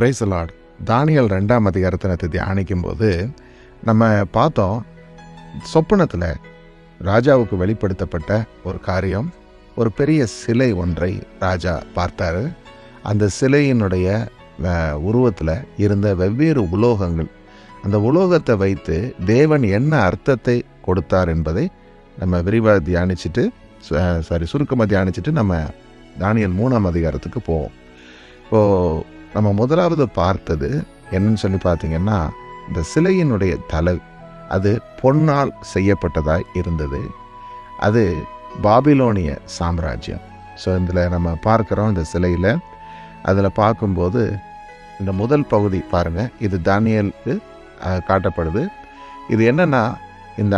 Praise the Lord. தானியேல் 2ஆம் அதிகாரத்தை தியானிக்கும் போது நம்ம பார்த்தோம், சொப்பனத்தில் ராஜாவுக்கு வெளிப்படுத்தப்பட்ட ஒரு காரியம், ஒரு பெரிய சிலை ஒன்றை ராஜா பார்த்தாரு. அந்த சிலையினுடைய உருவத்தில் இருந்த வெவ்வேறு உலோகங்கள், அந்த உலோகத்தை வைத்து தேவன் என்ன அர்த்தத்தை கொடுத்தார் என்பதை நம்ம விரிவாக தியானிச்சுட்டு சுருக்கமாக தியானிச்சுட்டு நம்ம தானியேல் 3ஆம் அதிகாரத்துக்கு போவோம். இப்போது நம்ம முதலாவது பார்த்தது என்னன்னு சொல்லி பார்த்தீங்கன்னா, இந்த சிலையினுடைய தலை அது பொன்னால் செய்யப்பட்டதாய் இருந்தது. அது பாபிலோனிய சாம்ராஜ்யம். ஸோ இதில் நம்ம பார்க்குறோம், இந்த சிலையில் அதில் பார்க்கும்போது இந்த முதல் பகுதி பாருங்கள், இது தானியேலுக்கு காட்டப்படுது. இது என்னென்னா, இந்த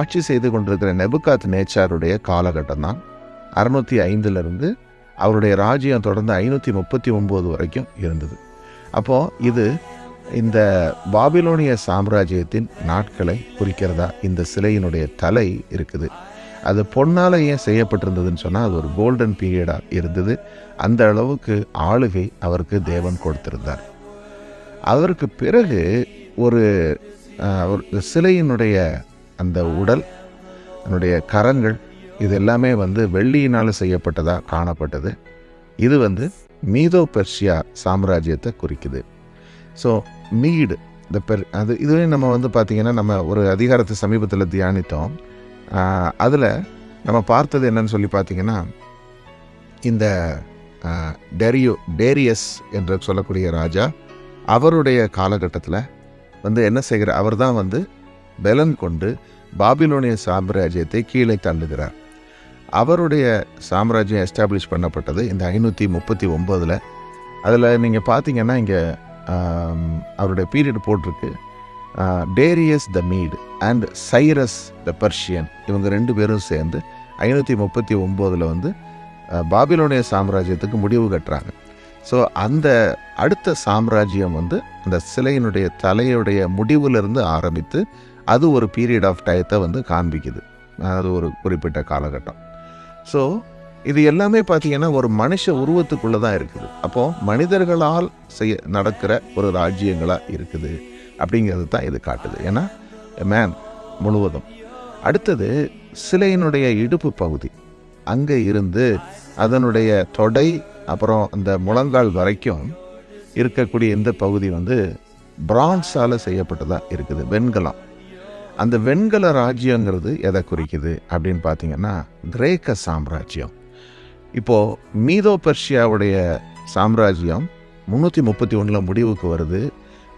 ஆட்சி செய்து கொண்டிருக்கிற நெபுகாத் நேச்சாருடைய காலகட்டம் தான். 605 அவருடைய ராஜ்யம் தொடர்ந்து 539 வரைக்கும் இருந்தது. அப்போது இது இந்த பாபிலோனிய சாம்ராஜ்யத்தின் நாட்களை குறிக்கிறதா இந்த சிலையினுடைய தலை இருக்குது. அது பொன்னால் ஏன் செய்யப்பட்டிருந்ததுன்னு சொன்னால், அது ஒரு கோல்டன் பீரியடாக இருந்தது. அந்த அளவுக்கு ஆளுகை அவருக்கு தேவன் கொடுத்திருந்தார். அதற்கு பிறகு ஒரு சிலையினுடைய அந்த உடல், அதனுடைய கரங்கள், இது எல்லாமே வெள்ளியினால் செய்யப்பட்டதாக காணப்பட்டது. இது மீதோ பெர்ஷியா சாம்ராஜ்யத்தை குறிக்குது. ஸோ மீடு இதுவே நம்ம பார்த்திங்கன்னா, நம்ம ஒரு அதிகாரத்தை சமீபத்தில் தியானித்தோம். அதில் நம்ம பார்த்தது என்னன்னு சொல்லி பார்த்திங்கன்னா, இந்த டேரியஸ் என்று சொல்லக்கூடிய ராஜா, அவருடைய காலகட்டத்தில் என்ன செய்கிறார், அவர் தான் பெலன் கொண்டு பாபிலோனிய சாம்ராஜ்யத்தை கீழே தள்ளுகிறார். அவருடைய சாம்ராஜ்யம் எஸ்டாப்ளிஷ் பண்ணப்பட்டது இந்த 539. அதில் நீங்கள் பார்த்தீங்கன்னா, இங்கே அவருடைய பீரியட் போட்டிருக்கு, Darius the meet and Cyrus the Persian. இவங்க 2 பேரும் சேர்ந்து 539 பாபிலோனிய சாம்ராஜ்யத்துக்கு முடிவு கட்டுறாங்க. ஸோ அந்த அடுத்த சாம்ராஜ்யம் அந்த சிலையினுடைய தலையுடைய முடிவிலிருந்து ஆரம்பித்து அது ஒரு பீரியட் ஆஃப் டயத்தை காண்பிக்குது. அது ஒரு குறிப்பிட்ட காலகட்டம். ஸோ இது எல்லாமே பார்த்திங்கன்னா ஒரு மனுஷ உருவத்துக்குள்ளே தான் இருக்குது. அப்போது மனிதர்களால் நடக்கிற ஒரு ராஜ்யங்களாக இருக்குது அப்படிங்கிறது தான் இது காட்டுது. ஏன்னா மேன் முழுவதும். அடுத்தது சிலையினுடைய இடுப்பு பகுதி, அங்கே இருந்து அதனுடைய தொடை அப்புறம் அந்த முழங்கால் வரைக்கும் இருக்கக்கூடிய இந்த பகுதி பிரான்ஸால் செய்யப்பட்டதாக இருக்குது, வெண்கலம். அந்த வெண்கல ராஜ்யங்கிறது எதை குறிக்குது அப்படின்னு பார்த்தீங்கன்னா, கிரேக்க சாம்ராஜ்யம். இப்போது மீதோ பெர்ஷியாவுடைய சாம்ராஜ்யம் 331 முடிவுக்கு வருது.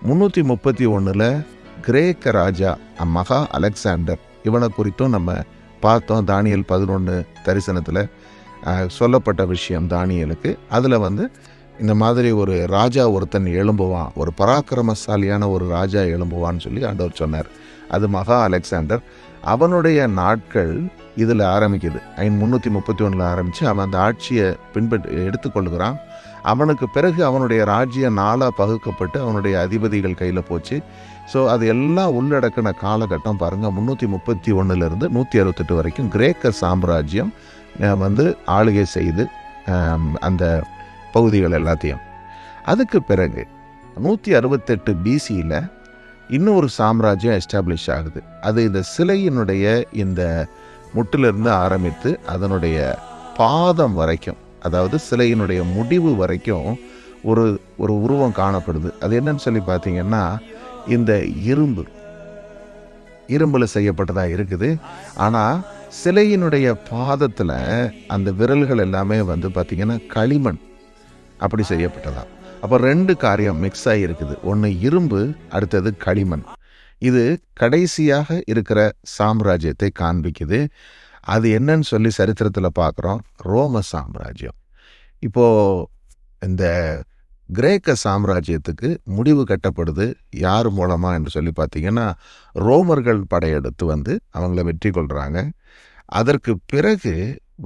331 கிரேக்க ராஜா மகா அலெக்சாண்டர், இவனை குறித்தும் நம்ம பார்த்தோம். தானியேல் 11 தரிசனத்தில் சொல்லப்பட்ட விஷயம் தானியேலுக்கு. அதில் இந்த மாதிரி ஒரு ராஜா ஒருத்தன் எழும்புவான், ஒரு பராக்கிரமசாலியான ஒரு ராஜா எழும்புவான்னு சொல்லி ஆண்டவர் சொன்னார். அது மகா அலெக்சாண்டர். அவனுடைய நாட்கள் இதில் ஆரம்பிக்குது. 331 ஆரம்பித்து அவன் அந்த ஆட்சியை எடுத்துக்கொள்கிறான். அவனுக்கு பிறகு அவனுடைய ராஜ்யம் 4 பகுக்கப்பட்டு அவனுடைய அதிபதிகள் கையில் போச்சு. ஸோ அது எல்லாம் உள்ளடக்கின காலகட்டம் பாருங்கள், 331 168 வரைக்கும் கிரேக்க சாம்ராஜ்யம் ஆளுகை செய்து அந்த பகுதிகள் எல்லாத்தையும். அதுக்கு பிறகு 168 BCயில் இன்னொரு சாம்ராஜ்யம் எஸ்டாப்ளிஷ் ஆகுது. அது இந்த சிலையினுடைய இந்த முட்டிலிருந்து ஆரம்பித்து அதனுடைய பாதம் வரைக்கும், அதாவது சிலையினுடைய முடிவு வரைக்கும் ஒரு ஒரு உருவம் காணப்படுது. அது என்னன்னு சொல்லி பார்த்தீங்கன்னா, இந்த இரும்பில் செய்யப்பட்டதாக இருக்குது. ஆனால் சிலையினுடைய பாதத்தில் அந்த விரல்கள் எல்லாமே பார்த்திங்கன்னா களிமண் அப்படி செய்யப்பட்டதா. அப்போ 2 காரியம் மிக்ஸ் ஆகி இருக்குது. ஒன்று இரும்பு, அடுத்தது களிமண். இது கடைசியாக இருக்கிற சாம்ராஜ்யத்தை காண்பிக்குது. அது என்னன்னு சொல்லி சரித்திரத்தில் பார்க்குறோம், ரோம சாம்ராஜ்யம். இப்போது இந்த கிரேக்க சாம்ராஜ்யத்துக்கு முடிவு கட்டப்படுது யார் மூலமாக என்று சொல்லி பார்த்தீங்கன்னா, ரோமர்கள் படையெடுத்து அவங்கள வெற்றி கொள்கிறாங்க. அதற்கு பிறகு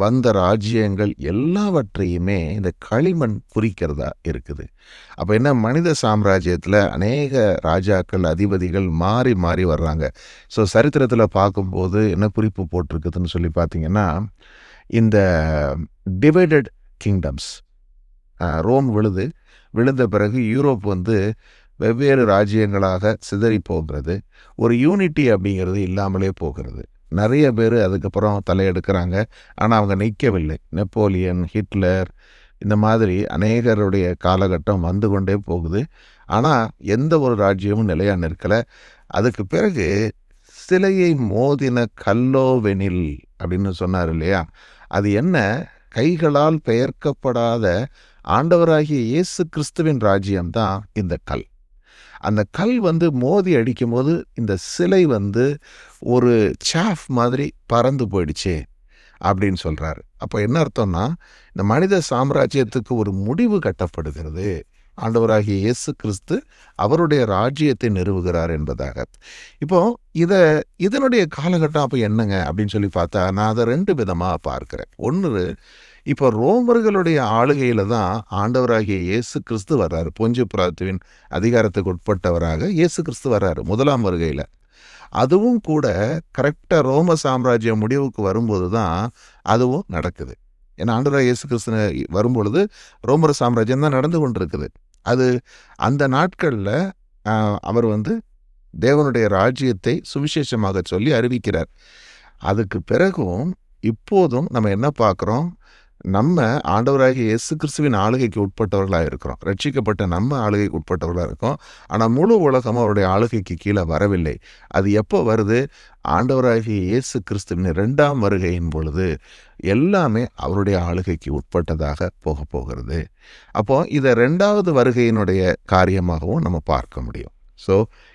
வந்த ராஜ்யங்கள் எல்லாவற்றையுமே இந்த களிமண் குறிக்கிறதா இருக்குது. அப்போ என்ன, மனித சாம்ராஜ்யத்தில் அநேக ராஜாக்கள் அதிபதிகள் மாறி மாறி வர்றாங்க. ஸோ சரித்திரத்தில் பார்க்கும்போது என்ன குறிப்பு போட்டிருக்குதுன்னு சொல்லி பார்த்தீங்கன்னா, இந்த டிவைடட் கிங்டம்ஸ், ரோம் விழுது, விழுந்த பிறகு யூரோப் வந்து வெவ்வேறு ராஜ்யங்களாக சிதறி போகிறது. ஒரு யூனிட்டி அப்படிங்கிறது இல்லாமலே போகிறது. நிறைய பேர் அதுக்கப்புறம் தலையெடுக்கிறாங்க. ஆனால் அவங்க நிற்கவில்லை. நெப்போலியன், ஹிட்லர், இந்த மாதிரி அநேகருடைய காலகட்டம் வந்து கொண்டே போகுது. ஆனால் எந்த ஒரு ராஜ்யமும் நிலையாக நிற்கலை. அதுக்கு பிறகு சிலையை மோதின கல்லோவெனில் அப்படின்னு சொன்னார் இல்லையா? அது என்ன? கைகளால் பெயர்க்கப்படாத ஆண்டவராகிய இயேசு கிறிஸ்துவின் ராஜ்யம்தான் இந்த கல். அந்த கல் வந்து மோதி அடிக்கும்போது இந்த சிலை வந்து ஒரு சாஃப் மாதிரி பறந்து போயிடுச்சு அப்படின்னு சொல்றாரு. அப்போ என்ன அர்த்தம்னா, இந்த மனித சாம்ராஜ்யத்துக்கு ஒரு முடிவு கட்டப்படுகிறது. ஆண்டவராகிய இயேசு கிறிஸ்து அவருடைய ராஜ்யத்தை நிறுவுகிறார் என்பதாக. இப்போ இதனுடைய காலகட்டம் அப்போ என்னங்க அப்படின்னு சொல்லி பார்த்தா, நான் அதை 2 விதமாக பார்க்கிறேன். ஒன்று, இப்போ ரோமர்களுடைய ஆளுகையில தான் ஆண்டவராகிய இயேசு கிறிஸ்து வர்றாரு. பொஞ்சு பிலாத்துவின் அதிகாரத்துக்கு உட்பட்டவராக இயேசு கிறிஸ்து வர்றாரு முதலாம் வருகையில். அதுவும் கூட கரெக்டாக ரோம சாம்ராஜ்யம் முடிவுக்கு வரும்போது தான் அதுவும் நடக்குது. ஏன்னா ஆண்டவராகிய இயேசு கிறிஸ்து வரும்பொழுது ரோமர் சாம்ராஜ்யம் தான் நடந்து கொண்டிருக்குது. அது அந்த நாட்களில் அவர் வந்து தேவனுடைய ராஜ்யத்தை சுவிசேஷமாக சொல்லி அறிவிக்கிறார். அதுக்கு பிறகும் இப்போதும் நம்ம என்ன பார்க்குறோம்? நம்ம ஆண்டவராகிய இயேசு கிறிஸ்துவின் ஆளுகைக்கு உட்பட்டவர்களாக இருக்கிறோம். ரட்சிக்கப்பட்ட நம்ம ஆளுகைக்கு உட்பட்டவர்களாக இருக்கோம். ஆனால் முழு உலகமும் அவருடைய ஆளுகைக்கு கீழே வரவில்லை. அது எப்போ வருது? ஆண்டவராகிய இயேசு கிறிஸ்துவின் 2ஆம் வருகையின் பொழுது எல்லாமே அவருடைய ஆளுகைக்கு உட்பட்டதாக போகிறது. அப்போ இதை 2வது வருகையினுடைய காரியமாகவும் நம்ம பார்க்க முடியும். ஸோ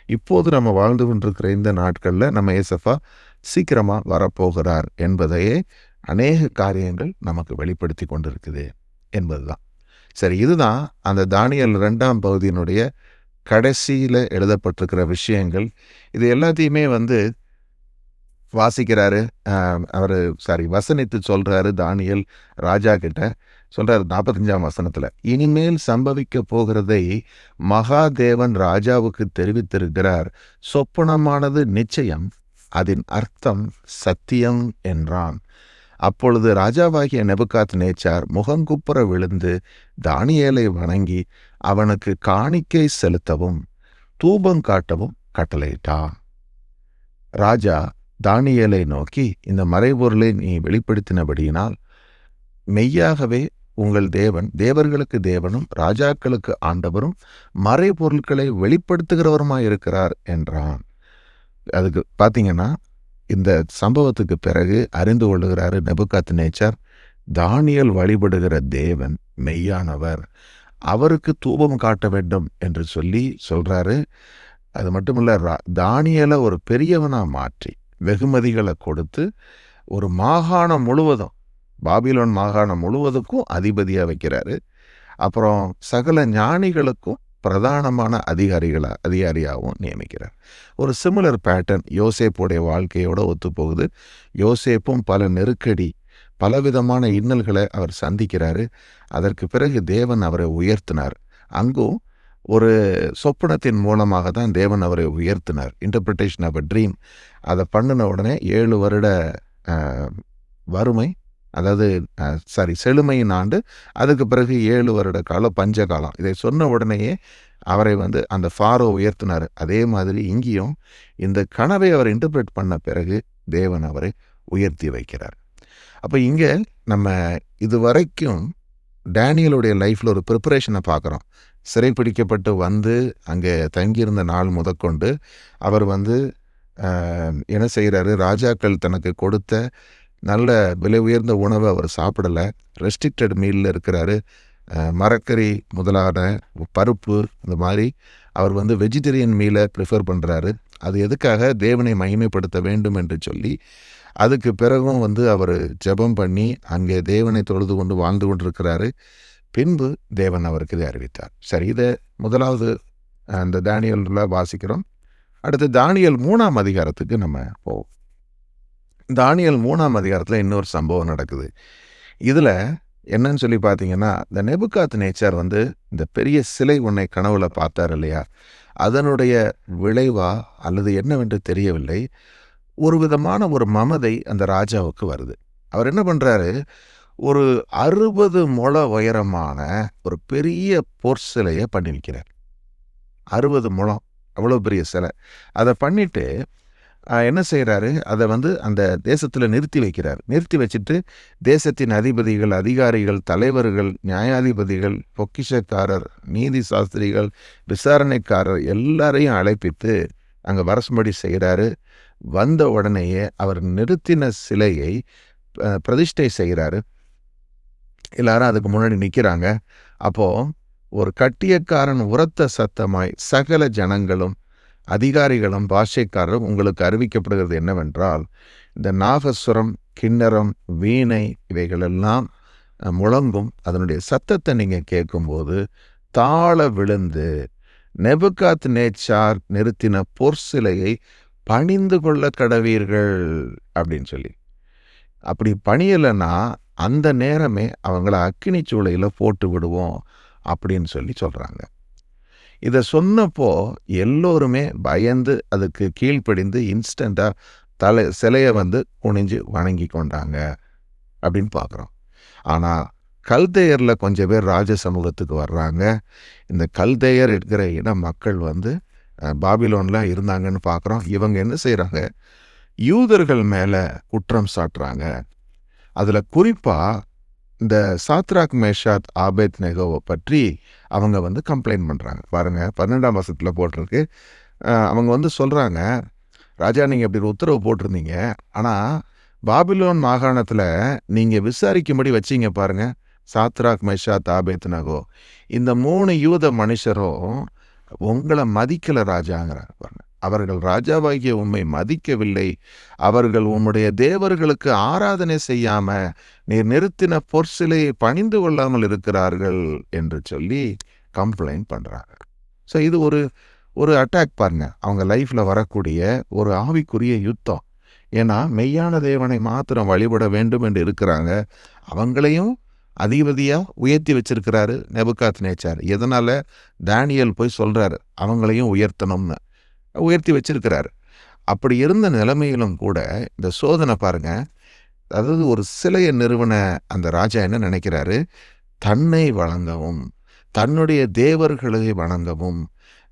இப்போது நம்ம வாழ்ந்து கொண்டிருக்கிற இந்த நாட்களில் நம்ம ஏசப்பா சீக்கிரமாக வரப்போகிறார் என்பதையே அநேக காரியங்கள் நமக்கு வெளிப்படுத்தி கொண்டிருக்குது என்பதுதான். சரி, இதுதான் அந்த தானியேல் 2ஆம் பகுதியினுடைய கடைசியில் எழுதப்பட்டிருக்கிற விஷயங்கள். இது எல்லாத்தையுமே வந்து வாசிக்கிறாரு, அவர் வசனித்து சொல்கிறாரு. தானியேல் ராஜா கிட்ட சொல்கிறார் 45ஆம் வசனத்தில், இனிமேல் சம்பவிக்க போகிறதை மகாதேவன் ராஜாவுக்கு தெரிவித்திருக்கிறார். சொப்பனமானது நிச்சயம், அதன் அர்த்தம் சத்தியம் என்றான். அப்பொழுது ராஜாவாகிய நெபுகாத் நேச்சார் முகங்குப்புற விழுந்து தானியேலை வணங்கி அவனுக்கு காணிக்கை செலுத்தவும் தூபம் காட்டவும் கட்டளையிட்டான். ராஜா தானியேலை நோக்கி, இந்த மறைபொருளை நீ வெளிப்படுத்தினபடியினால் மெய்யாகவே உங்கள் தேவன் தேவர்களுக்கு தேவனும் ராஜாக்களுக்கு ஆண்டவரும் மறைபொருட்களை வெளிப்படுத்துகிறவருமாயிருக்கிறார் என்றான். அதுக்கு பார்த்தீங்கன்னா, இந்த சம்பவத்துக்கு பிறகு அறிந்து கொள்ளுகிறாரு நெபுகாத் நேச்சார், தானியேல் வழிபடுகிற தேவன் மெய்யானவர், அவருக்கு தூபம் காட்ட வேண்டும் என்று சொல்றாரு. அது மட்டுமில்ல, தானியேலை ஒரு பெரியவனா மாற்றி வெகுமதிகளை கொடுத்து ஒரு மாகாணம் முழுவதும், பாபிலோன் மாகாணம் முழுவதுக்கும் அதிபதியாக வைக்கிறாரு. அப்புறம் சகல ஞானிகளுக்கும் பிரதானமான அதிகாரியாகவும் நியமிக்கிறார். ஒரு சிமிலர் பேட்டர்ன் யோசேப்புடைய வாழ்க்கையோடு ஒத்துப்போகுது. யோசேப்பும் பல நெருக்கடி, பலவிதமான இன்னல்களை அவர் சந்திக்கிறாரு. அதற்கு பிறகு தேவன் அவரை உயர்த்தினார். அங்கும் ஒரு சொப்பனத்தின் மூலமாக தான் தேவன் அவரை உயர்த்தினார். Interpretation of a dream. அதை பண்ணின உடனே 7 வருட வறுமை, அதாவது செழுமையின் ஆண்டு, அதுக்கு பிறகு 7 வருட காலம் பஞ்சகாலம். இதை சொன்ன உடனேயே அவரை வந்து அந்த ஃபாரோ உயர்த்தினார். அதே மாதிரி இங்கேயும் இந்த கனவை அவர் இன்டர்பிரேட் பண்ண பிறகு தேவன் அவரை உயர்த்தி வைக்கிறார். அப்போ இங்கே நம்ம இதுவரைக்கும் டேனியலுடைய லைஃப்பில் ஒரு ப்ரிப்பரேஷனை பார்க்குறோம். சிறைப்பிடிக்கப்பட்டு வந்து அங்கே தங்கியிருந்த நாள் முதற்கொண்டு அவர் வந்து என்ன செய்கிறாரு? ராஜாக்கள் தனக்கு கொடுத்த நல்ல விலை உயர்ந்த உணவை அவர் சாப்பிடலை. ரெஸ்ட்ரிக்டட் மீலில் இருக்கிறாரு. மரக்கறி முதலான பருப்பு, இந்த மாதிரி அவர் வந்து வெஜிடேரியன் மீலை ப்ரிஃபர் பண்ணுறாரு. அது எதுக்காக? தேவனை மகிமைப்படுத்த வேண்டும் என்று சொல்லி. அதுக்கு பிறகும் வந்து அவர் ஜெபம் பண்ணி அங்கே தேவனை தொழுது கொண்டு வாழ்ந்து கொண்டிருக்கிறாரு. பின்பு தேவன் அவருக்கு இதை அறிவித்தார். சரி, இதை முதலாவது அந்த தானியேலில் வாசிக்கிறோம். அடுத்து தானியேல் 3ஆம் அதிகாரத்துக்கு நம்ம போவோம். தானியேல் 3ஆம் அதிகாரத்தில் இன்னொரு சம்பவம் நடக்குது. இதில் என்னன்னு சொல்லி பார்த்தீங்கன்னா, இந்த நெபுகாத் நேச்சார் வந்து இந்த பெரிய சிலை ஒன்றை கனவுல பார்த்தார் இல்லையா? அதனுடைய விளைவா அல்லது என்னவென்று தெரியவில்லை, ஒரு விதமான ஒரு மமதை அந்த ராஜாவுக்கு வருது. அவர் என்ன பண்ணுறாரு? ஒரு 60 முழ உயரமான ஒரு பெரிய பொற்சிலையை பண்ணி வைக்கிறார். 60 முழம், அவ்வளோ பெரிய சிலை. அதை பண்ணிட்டு என்ன செய்கிறாரு, அதை அந்த தேசத்தில் நிறுத்தி வைக்கிறார். நிறுத்தி வச்சுட்டு தேசத்தின் அதிபதிகள், அதிகாரிகள், தலைவர்கள், நியாயாதிபதிகள், பொக்கிஷக்காரர், நீதி சாஸ்திரிகள், விசாரணைக்காரர் எல்லாரையும் அழைப்பித்து அங்கே வரசும்படி செய்கிறாரு. வந்த உடனேயே அவர் நிறுத்தின சிலையை பிரதிஷ்டை செய்கிறாரு. எல்லாரும் அதுக்கு முன்னாடி நிற்கிறாங்க. அப்போது ஒரு கட்டியக்காரன் உரத்த சத்தமாய் சகல ஜனங்களும் அதிகாரிகளும் பாஷைக்காரரும் உங்களுக்கு அறிவிக்கப்படுகிறது என்னவென்றால், இந்த நாகசுரம், கிண்ணறம், வீணை இவைகளெல்லாம் முழங்கும். அதனுடைய சத்தத்தை நீங்கள் கேட்கும்போது தாழ விழுந்து நெபுகாத் நேச்சார் நிறுத்தின பொற்சிலையை பணிந்து கொள்ள கடவீர்கள் அப்படின்னு சொல்லி. அப்படி பணியலைன்னா அந்த நேரமே அவங்கள அக்கினி சூளையில் போட்டு விடுவோம் அப்படின்னு சொல்லி சொல்கிறாங்க. இதை சொன்னப்போ எல்லோருமே பயந்து அதுக்கு கீழ்ப்படிந்து இன்ஸ்டண்ட்டாக சிலையை குனிஞ்சு வணங்கி கொண்டாங்க அப்படின்னு பார்க்குறோம். ஆனால் கல்தேயரில் கொஞ்சம் பேர் ராஜ சமூகத்துக்கு வர்றாங்க. இந்த கல்தேயர் இருக்கிற இன மக்கள் பாபிலோனில் இருந்தாங்கன்னு பார்க்குறோம். இவங்க என்ன செய்கிறாங்க, யூதர்கள் மேலே குற்றம் சாட்டுறாங்க. அதில் குறிப்பாக இந்த சாத்ராக், மேஷாக், ஆபேத்நேகோவை பற்றி அவங்க கம்ப்ளைண்ட் பண்ணுறாங்க. பாருங்கள், 12ஆம் வசனத்தில் போட்டிருக்கு. அவங்க சொல்கிறாங்க, ராஜா நீங்கள் இப்படி ஒரு உத்தரவு போட்டிருந்தீங்க, ஆனால் பாபிலோன் மாகாணத்தில் நீங்கள் விசாரிக்கும்படி வச்சிங்க பாருங்கள். சாத்ராக், மேஷாக், ஆபேத்நேகோ இந்த 3 யூத மனுஷரும் உங்களை மதிக்கலை ராஜாங்கிறாங்க. பாருங்கள், அவர்கள் ராஜாவாகிய உம்மை மதிக்கவில்லை. அவர்கள் உம்முடைய தேவர்களுக்கு ஆராதனை செய்யாம நீர் நிறுத்தின பொற்சிலையை பணிந்து கொள்ளாமல் இருக்கிறார்கள் என்று சொல்லி கம்ப்ளைண்ட் பண்றாங்க. ஸோ இது ஒரு அட்டாக் பாருங்க, அவங்க லைஃப்ல வரக்கூடிய ஒரு ஆவிக்குரிய யுத்தம். ஏன்னா மெய்யான தேவனை மாத்திரம் வழிபட வேண்டும் என்று இருக்கிறாங்க. அவங்களையும் அதிபதியா உயர்த்தி வச்சிருக்கிறாரு நெபுகாத் நேச்சார். எதனால? தானியேல் போய் சொல்றாரு அவங்களையும் உயர்த்தணும்னு, உயர்த்தி வச்சிருக்கிறாரு. அப்படி இருந்த நிலைமையிலும் கூட இந்த சோதனை பாருங்க. அதாவது ஒரு சிலையை நிறுவன அந்த ராஜா என்ன நினைக்கிறாரு, தன்னை வணங்கவும் தன்னுடைய தேவர்களை வணங்கவும்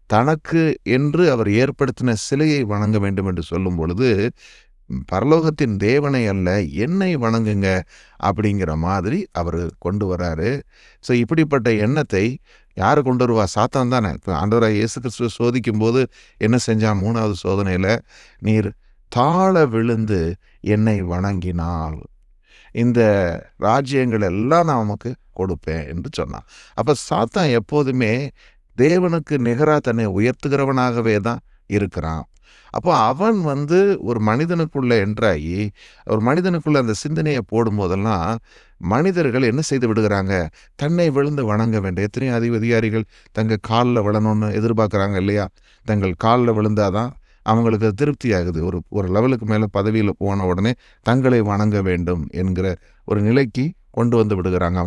தனக்கு என்று அவர் ஏற்படுத்தின சிலையை வணங்க வேண்டும் என்று சொல்லும் பொழுது, பரலோகத்தின் தேவனை அல்ல என்னை வணங்குங்க அப்படிங்கிற மாதிரி அவர் கொண்டு வராரு. ஸோ இப்படிப்பட்ட எண்ணத்தை யார் கொண்டு வருவா? சாத்தான் தானே. இப்போ ஆண்டவராய் இயேசு கிறிஸ்துவை சோதிக்கும் போது என்ன செஞ்சான்? 3வது சோதனையில், நீர் தாழ விழுந்து என்னை வணங்கினால் இந்த ராஜ்யங்கள் எல்லாம் நான் உமக்கு கொடுப்பேன் என்று சொன்னான். அப்போ சாத்தான் எப்போதுமே தேவனுக்கு நிகராக தன்னை உயர்த்துகிறவனாகவே தான் இருக்கிறான். அப்போ அவன் ஒரு மனிதனுக்குள்ளே என்ட்ராகி ஒரு மனிதனுக்குள்ளே அந்த சிந்தனையை போடும்போதெல்லாம் மனிதர்கள் என்ன செய்து விடுகிறாங்க, தன்னை விழுந்து வணங்க வேண்டும். எத்தனையோ அதிகாரிகள் தங்கள் காலில் விழணும்னு எதிர்பார்க்குறாங்க இல்லையா? தங்கள் காலில் விழுந்தாதான் அவங்களுக்கு திருப்தி ஆகுது. ஒரு லெவலுக்கு மேலே பதவியில் போன உடனே தங்களை வணங்க வேண்டும் என்கிற ஒரு நிலைக்கு கொண்டு வந்து விடுகிறாங்க.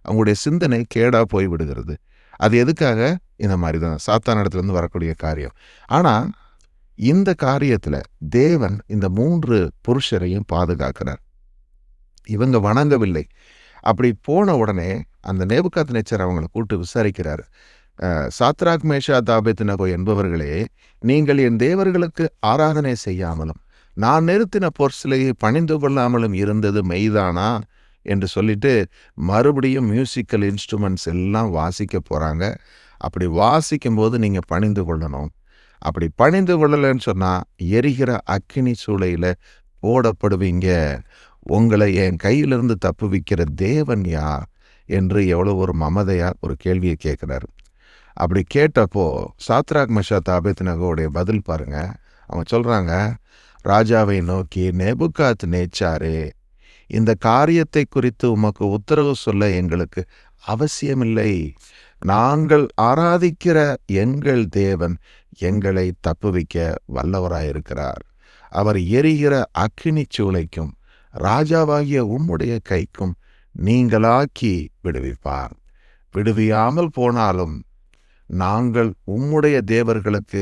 அவங்களுடைய சிந்தனை கேடாக போய் விடுகிறது. அது எதுக்காக? இந்த மாதிரி தான் சாத்தான் இடத்துலேருந்து வரக்கூடிய காரியம். ஆனால் இந்த காரியத்தில் தேவன் இந்த 3 புருஷரையும் பாதுகாக்கிறார். இவங்க வணங்கவில்லை. அப்படி போன உடனே அந்த நேபுகாத் நேச்சர் அவங்களை கூப்பிட்டு விசாரிக்கிறார். சாத்ராக், மேஷாக், ஆபேத்நேகோ என்பவர்களே, நீங்கள் என் தேவர்களுக்கு ஆராதனை செய்யாமலும் நான் நிறுத்தின பொற்சிலையை பணிந்து கொள்ளாமலும் இருந்தது மெய்தானா என்று சொல்லிட்டு மறுபடியும் மியூசிக்கல் இன்ஸ்ட்ருமெண்ட்ஸ் எல்லாம் வாசிக்க போகிறாங்க. அப்படி வாசிக்கும்போது நீங்கள் பணிந்து கொள்ளணும். அப்படி பணிந்து கொள்ளலைன்னு சொன்னால் எரிகிற அக்கினி சூளையில் போடப்படுவீங்க. உங்களை என் கையிலிருந்து தப்புவிக்கிற தேவன் யார் என்று எவ்வளோ ஒரு மமதையார் ஒரு கேள்வியை கேட்குறாரு. அப்படி கேட்டப்போ சாத்ராக், மேஷாக், ஆபேத்நேகோவுடைய பதில் பாருங்க. அவங்க சொல்கிறாங்க, ராஜாவை நோக்கி, நெபுகாத் நேச்சாரே, இந்த காரியத்தை குறித்து உமக்கு உத்தரவு சொல்ல எங்களுக்கு அவசியமில்லை. நாங்கள் ஆராதிக்கிற எங்கள் தேவன் எங்களை தப்புவிக்க வல்லவராயிருக்கிறார். அவர் எரிகிற அக்கினி சூளைக்கும் ராஜாவாகிய உம்முடைய கைக்கும் நீங்களாக்கி விடுவிப்பார். விடுவியாமல் போனாலும் நாங்கள் உம்முடைய தேவர்களுக்கு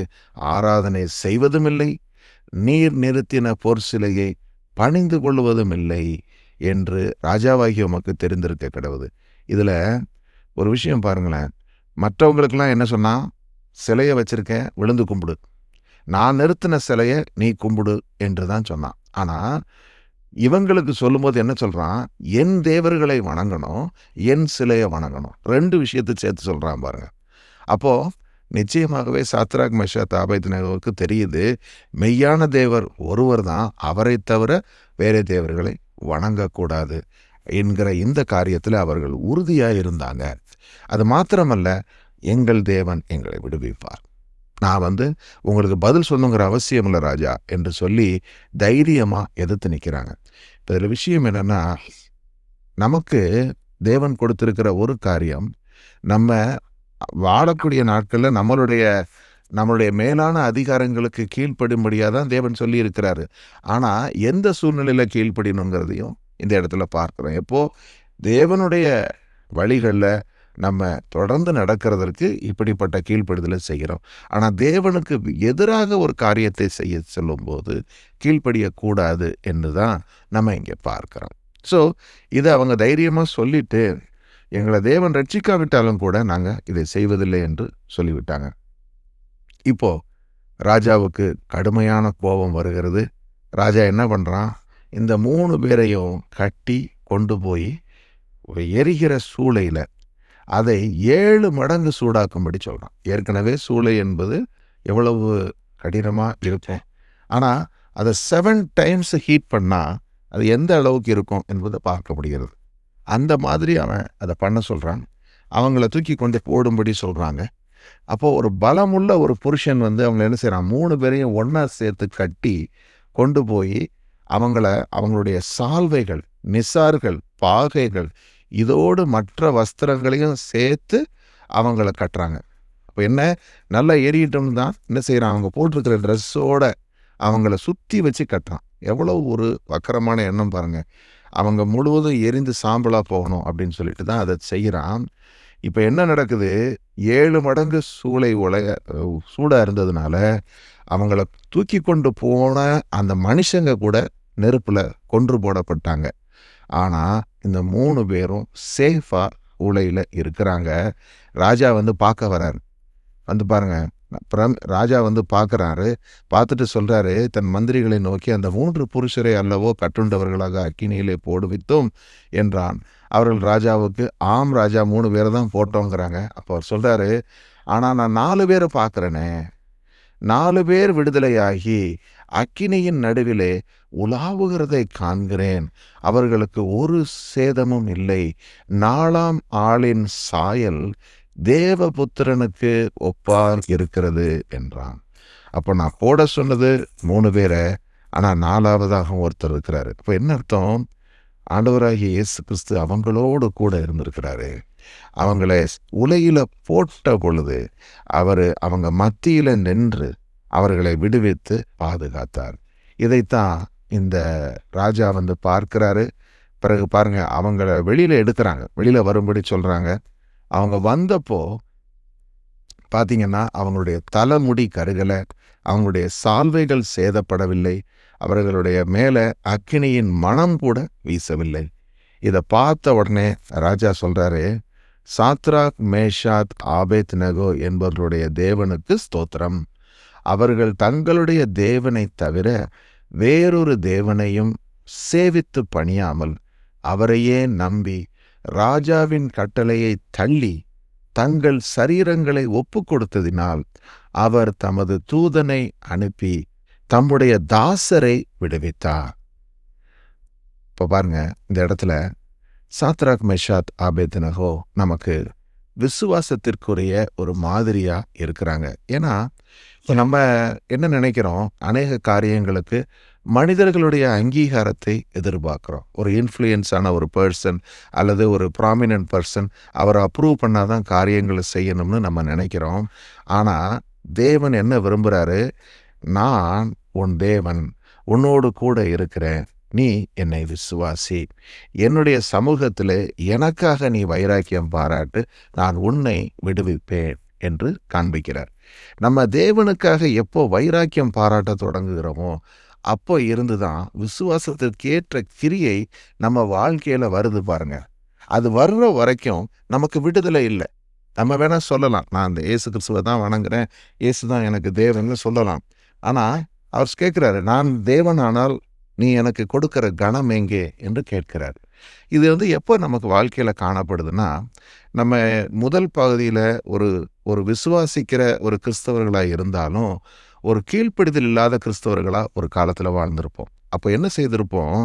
ஆராதனை செய்வதுமில்லை, நீர் நிறுத்தின பொற்சிலையை பணிந்து கொள்வதும் இல்லை என்று ராஜாவாகிய உமக்கு தெரிந்திருக்க கடவுது. இதில் ஒரு விஷயம் பாருங்களேன். மற்றவங்களுக்கெல்லாம் என்ன சொன்னா, சிலையை வச்சிருக்கேன், விழுந்து கும்பிடு, நான் நிறுத்தின சிலையை நீ கும்பிடு என்று தான் சொன்னான். ஆனால் இவங்களுக்கு சொல்லும்போது என்ன சொல்கிறான், என் தேவர்களை வணங்கணும், என் சிலையை வணங்கணும், 2 விஷயத்தை சேர்த்து சொல்கிறான் பாருங்க. அப்போது நிச்சயமாகவே சாத்ராக் மேஷாக் ஆபேத்நேகோவுக்கு தெரியுது, மெய்யான தேவர் ஒருவர் தான், அவரை தவிர வேறு தேவர்களை வணங்கக்கூடாது என்கிற இந்த காரியத்தில் அவர்கள் உறுதியாக இருந்தாங்க. அது மாத்திரமல்ல, எங்கள் தேவன் எங்களை விடுவிப்பார், நான் உங்களுக்கு பதில் சொல்லுங்கிற அவசியம் இல்லை ராஜா என்று சொல்லி தைரியமாக எதிர்த்து நிற்கிறாங்க. இப்போ இதில் விஷயம் என்னென்னா, நமக்கு தேவன் கொடுத்திருக்கிற ஒரு காரியம், நம்ம வாழக்கூடிய நாட்களில் நம்மளுடைய மேலான அதிகாரங்களுக்கு கீழ்ப்படும்படியாக தான் தேவன் சொல்லி இருக்கிறாரு. ஆனால் எந்த சூழ்நிலையில் கீழ்ப்படினுங்கிறதையும் இந்த இடத்துல பார்க்குறோம். எப்போது தேவனுடைய வழிகளில் நம்ம தொடர்ந்து நடக்கிறதற்கு இப்படிப்பட்ட கீழ்ப்படுதலை செய்கிறோம். ஆனால் தேவனுக்கு எதிராக ஒரு காரியத்தை செய்ய சொல்லும்போது கீழ்ப்படியக்கூடாது என்று தான் நம்ம இங்கே பார்க்குறோம். ஸோ இதை அவங்க தைரியமாக சொல்லிட்டு, எங்களை தேவன் ரட்சிக்காவிட்டாலும் கூட நாங்கள் இதை செய்வதில்லை என்று சொல்லிவிட்டாங்க. இப்போது ராஜாவுக்கு கடுமையான கோபம் வருகிறது. ராஜா என்ன பண்ணுறான், இந்த 3 பேரையும் கட்டி கொண்டு போய் எரிகிற சூளையில் அதை 7 மடங்கு சூடாக்கும்படி சொல்கிறான். ஏற்கனவே சூளை என்பது எவ்வளவு கடினமாக இருக்கும், ஆனால் அதை 7 டைம்ஸ் ஹீட் பண்ணால் அது எந்த அளவுக்கு இருக்கும் என்பதை பார்க்க முடிகிறது. அந்த மாதிரி அவன் அதை பண்ண சொல்கிறான். அவங்கள தூக்கி கொண்டு போடும்படி சொல்கிறாங்க. அப்போது ஒரு பலமுள்ள ஒரு புருஷன் அவங்க என்ன செய்கிறான், 3 பேரையும் ஒன்றா சேர்த்து கட்டி கொண்டு போய் அவங்களுடைய சால்வைகள், நிசார்கள், பாகைகள், இதோடு மற்ற வஸ்திரங்களையும் சேர்த்து அவங்கள கட்டுறாங்க. அப்போ என்ன, நல்லா எரியட்டும் தான் என்ன செய்கிறான், அவங்க போட்டிருக்கிற ட்ரெஸ்ஸோட அவங்கள சுற்றி வச்சு கட்டுறான். எவ்வளோ ஒரு வக்கரமான எண்ணம் பாருங்கள். அவங்க முழுவதும் எரிந்து சாம்பலாக போகணும் அப்படின்னு சொல்லிட்டு தான் அதை செய்கிறான். இப்போ என்ன நடக்குது, 7 மடங்கு சூடாக இருந்ததுனால அவங்கள தூக்கி கொண்டு போன அந்த மனுஷங்க கூட நெருப்பில் கொன்று போடப்பட்டாங்க. ஆனால் இந்த 3 பேரும் சேஃபாக உலையில் இருக்கிறாங்க. ராஜா பார்க்க வர்றாரு. பாருங்க, ராஜா பார்க்குறாரு. பார்த்துட்டு சொல்கிறாரு தன் மந்திரிகளை நோக்கி, அந்த 3 புருஷரை அல்லவோ கட்டுண்டவர்களாக அக்கினியிலே போடுவித்தோம் என்றான். அவர்கள் ராஜாவுக்கு, ஆம் ராஜா, 3 பேரை தான் போட்டோங்கிறாங்க. அப்போ அவர் சொல்கிறாரு, ஆனால் நான் 4 பேரை பார்க்குறேனே, 4 பேர் விடுதலையாகி அக்கினியின் நடுவிலே உலாவுகிறதை காண்கிறேன், அவர்களுக்கு ஒரு சேதமும் இல்லை, 4ஆம் ஆளின் சாயல் தேவபுத்திரனுக்கு ஒப்பார் இருக்கிறது என்றான். அப்போ நான் போட சொன்னது 3 பேரை, ஆனால் 4ஆவதாக ஒருத்தர் இருக்கிறாரு. இப்போ என்ன அர்த்தம், ஆண்டவராகிய இயேசு கிறிஸ்து அவங்களோடு கூட இருந்திருக்கிறாரு. அவங்களை உலையில் போட்ட பொழுது அவங்க மத்தியில் நின்று அவர்களை விடுவித்து பாதுகாத்தார். இதைத்தான் இந்த ராஜா பார்க்கிறாரு. பிறகு பாருங்க, அவங்கள வெளியில் எடுக்கிறாங்க, வெளியில் வரும்படி சொல்கிறாங்க. அவங்க வந்தப்போ பார்த்தீங்கன்னா அவங்களுடைய தலைமுடி கருகலை, அவங்களுடைய சால்வைகள் சேதப்படவில்லை, அவர்களுடைய மேலே அக்கினியின் மனம் கூட வீசவில்லை. இதை பார்த்த உடனே ராஜா சொல்கிறாரு, சாத்ராக் மேஷாக் ஆபேத்நேகோ என்பவர்களுடைய தேவனுக்கு ஸ்தோத்திரம், அவர்கள் தங்களுடைய தேவனை தவிர வேறொரு தேவனையும் சேவித்து பணியாமல் அவரையே நம்பி ராஜாவின் கட்டளையை தள்ளி தங்கள் சரீரங்களை ஒப்பு கொடுத்ததினால் அவர் தமது தூதனை அனுப்பி தம்முடைய தாசரை விடுவித்தார். இப்போ பாருங்க, இந்த இடத்துல சாத்ராக் மேஷாக் ஆபேத்நேகோ நமக்கு விசுவாசத்திற்குரிய ஒரு மாதிரியா இருக்கிறாங்க. ஏன்னா இப்போ நம்ம என்ன நினைக்கிறோம், அநேக காரியங்களுக்கு மனிதர்களுடைய அங்கீகாரத்தை எதிர்பார்க்குறோம். ஒரு இன்ஃப்ளூயன்ஸான ஒரு பர்சன் அல்லது ஒரு ப்ராமினன்ட் பர்சன் அவரை அப்ரூவ் பண்ணாதான் காரியங்களை செய்யணும்னு நம்ம நினைக்கிறோம். ஆனால் தேவன் என்ன விரும்புகிறாரு, நான் உன் தேவன், உன்னோடு கூட இருக்கிறேன், நீ என்னை விசுவாசி, என்னுடைய சமூகத்தில் எனக்காக நீ வைராக்கியம் பாராட்டு, நான் உன்னை விடுவிப்பேன் என்று காண்பிக்கிறார். நம்ம தேவனுக்காக எப்போ வைராக்கியம் பாராட்ட தொடங்குகிறோமோ அப்போ இருந்துதான் விசுவாசத்திற்கேற்ற கிரியை நம்ம வாழ்க்கையில வருது பாருங்க. அது வர்ற வரைக்கும் நமக்கு விடுதலை இல்லை. நம்ம வேணா சொல்லலாம், நான் அந்த இயேசு கிறிஸ்துவை தான் வணங்குறேன், இயேசு தான் எனக்கு தேவன்னு சொல்லலாம். ஆனா அவர் கேட்கிறாரு, நான் தேவன் ஆனால் நீ எனக்கு கொடுக்கிற கனம் எங்கே என்று கேட்கிறார். இது எப்போ நமக்கு வாழ்க்கையில காணப்படுதுன்னா, நம்ம முதல் பகுதியில ஒரு ஒரு விசுவாசிக்கிற ஒரு கிறிஸ்தவர்களா இருந்தாலும், ஒரு கீழ்ப்படிதல் இல்லாத கிறிஸ்தவர்களா ஒரு காலத்துல வாழ்ந்திருப்போம். அப்போ என்ன செய்திருப்போம்,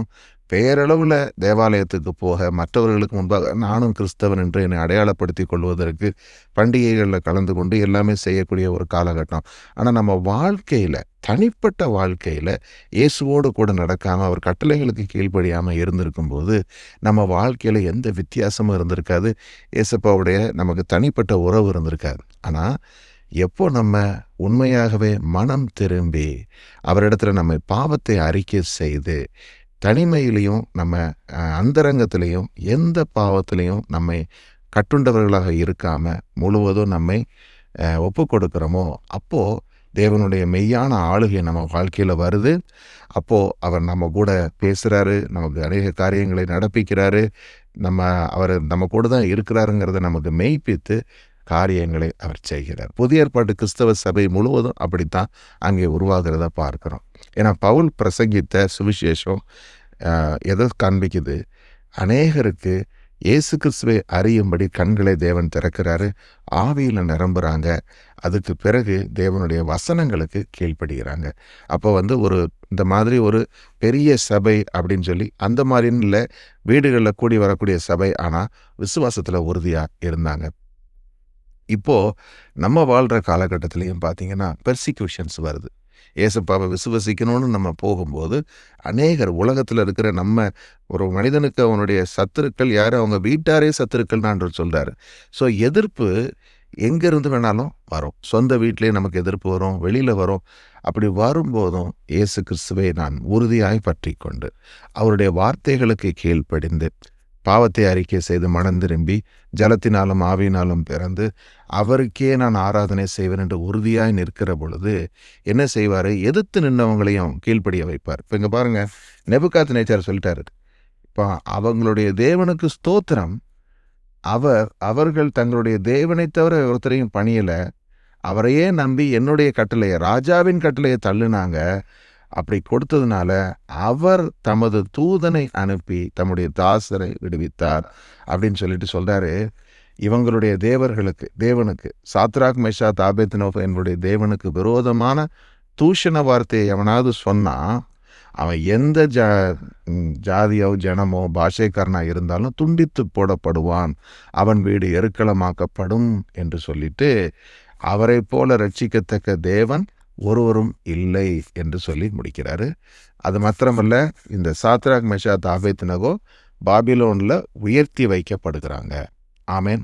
பெயரளவுல தேவாலயத்துக்கு போக, மற்றவர்களுக்கு முன்பாக நானும் கிறிஸ்தவன் என்று என்னை அடையாளப்படுத்திக் கொள்வதற்கு பண்டிகைகளில் கலந்து கொண்டு எல்லாமே செய்யக்கூடிய ஒரு காலகட்டம். ஆனால் நம்ம வாழ்க்கையில, தனிப்பட்ட வாழ்க்கையில இயேசுவோடு கூட நடக்காம, அவர் கட்டளைகளுக்கு கீழ்ப்படியாமல் இருந்திருக்கும்போது நம்ம வாழ்க்கையில எந்த வித்தியாசமும் இருந்திருக்காது. இயேசப்பாவுடைய நமக்கு தனிப்பட்ட உறவு இருந்திருக்காது. ஆனால் எப்போ நம்ம உண்மையாகவே மனம் திரும்பி அவரிடத்துல நம்ம பாவத்தை அறிக்கை செய்து, தனிமையிலையும் நம்ம அந்தரங்கத்திலையும் எந்த பாவத்திலையும் நம்மை கட்டுண்டவர்களாக இருக்காம முழுவதும் நம்மை ஒப்பு கொடுக்கிறோமோ, அப்போ தேவனுடைய மெய்யான ஆளுகை நம்ம வாழ்க்கையில வருது. அப்போ அவர் நம்ம கூட பேசுறாரு, நமக்கு அநேக காரியங்களை நடப்பிக்கிறாரு, அவர் நம்ம கூட தான் இருக்கிறாருங்கிறத நமக்கு மெய்ப்பித்து காரியங்களை அவர் செய்கிறார். புதிய ஏற்பாட்டு கிறிஸ்தவ சபை முழுவதும் அப்படித்தான் அங்கே உருவாகிறத பார்க்கிறோம். ஏன்னா பவுல் பிரசங்கித்த சுவிசேஷம் எதை காண்பிக்குது, அநேகருக்கு இயேசு கிறிஸ்துவை அறியும்படி கண்களை தேவன் திறக்கிறாரு, ஆவியில் நிரம்புறாங்க. அதுக்கு பிறகு தேவனுடைய வசனங்களுக்கு கீழ்ப்படுகிறாங்க. அப்போ ஒரு இந்த மாதிரி ஒரு பெரிய சபை அப்படின்னு சொல்லி அந்த மாதிரின்னு இல்லை, வீடுகளில் கூடி வரக்கூடிய சபை, ஆனால் விசுவாசத்தில் உறுதியாக இருந்தாங்க. இப்போ நம்ம வாழ்கிற காலகட்டத்திலையும் பார்த்தீங்கன்னா பெர்சிக்யூஷன்ஸ் வருது. ஏசப்பாவை விசுவசிக்கணும்னு நம்ம போகும்போது அநேகர் உலகத்தில் இருக்கிற நம்ம ஒரு மனிதனுக்கு அவனுடைய சத்துருக்கள் யார், அவங்க வீட்டாரே சத்துருக்கள் நான் சொல்கிறாரு. ஸோ எதிர்ப்பு எங்கேருந்து வேணாலும் வரும். சொந்த வீட்டிலே நமக்கு எதிர்ப்பு வரும், வெளியில் வரும். அப்படி வரும்போதும் இயேசு கிறிஸ்துவை நான் உறுதியாய் பற்றி கொண்டு அவருடைய வார்த்தைகளுக்கு கீழ்ப்படிந்து பாவத்தை அறிக்கை செய்து மனம் திரும்பி ஜலத்தினாலும் ஆவியினாலும் பிறந்து அவருக்கே நான் ஆராதனை செய்வேன் என்று உறுதியாய் நிற்கிற பொழுது என்ன செய்வார், எதிர்த்து நின்றவங்களையும் கீழ்ப்படிய வைப்பார். இப்போ இங்கே பாருங்க, நேபுகாத்நேச்சார் சொல்லிட்டாரு, இப்போ அவங்களுடைய தேவனுக்கு ஸ்தோத்திரம், அவர்கள் தங்களுடைய தேவனை தவிர ஒருத்தரையும் பணியலை, அவரையே நம்பி என்னுடைய கட்டளையை, ராஜாவின் கட்டளையை தள்ளுனாங்க. அப்படி கொடுத்ததுனால அவர் தமது தூதனை அனுப்பி தம்முடைய தாசரை விடுவித்தார் அப்படின்னு சொல்லிட்டு சொல்றாரு. இவங்களுடைய தேவனுக்கு சாத்ராக் மேஷாக் ஆபேத்நேகோ என்னுடைய தேவனுக்கு விரோதமான தூஷண வார்த்தையை எவனாவது சொன்னா அவன் எந்த ஜாதியோ ஜனமோ பாஷைக்காரனா இருந்தாலும் துண்டித்து போடப்படுவான், அவன் வீடு எருக்களமாக்கப்படும் என்று சொல்லிட்டு அவரை போல ரட்சிக்கத்தக்க தேவன் ஒருவரும் இல்லை என்று சொல்லி முடிக்கிறாரு. அது மாத்திரமல்ல, இந்த சாத்ராக் மேஷாக் ஆபேத்நேகோ பாபிலோன்ல உயர்த்தி வைக்கப்படுகிறாங்க. ஆமேன்.